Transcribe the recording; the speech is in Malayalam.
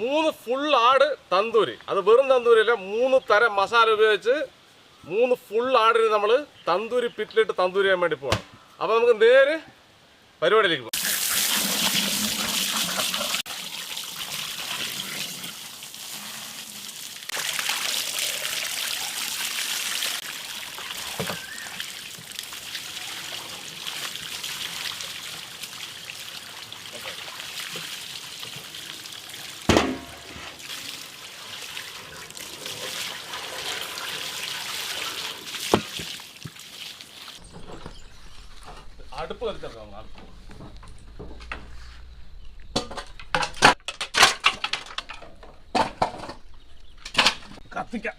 3 ഫുൾ ആട് തന്തൂരി. അത് വെറും തന്തൂരിയല്ല, 3 തരം മസാല ഉപയോഗിച്ച് 3 ഫുൾ ആടിന് നമ്മൾ തന്തൂരി പിറ്റിലിട്ട് തന്തൂരി ചെയ്യാൻ വേണ്ടി പോകണം. അപ്പോൾ നമുക്ക് നേരെ പരിപാടിയിലേക്ക് പോകാം. അടുപ്പ് കളിച്ചേക്കാം. കത്തിക്കാം.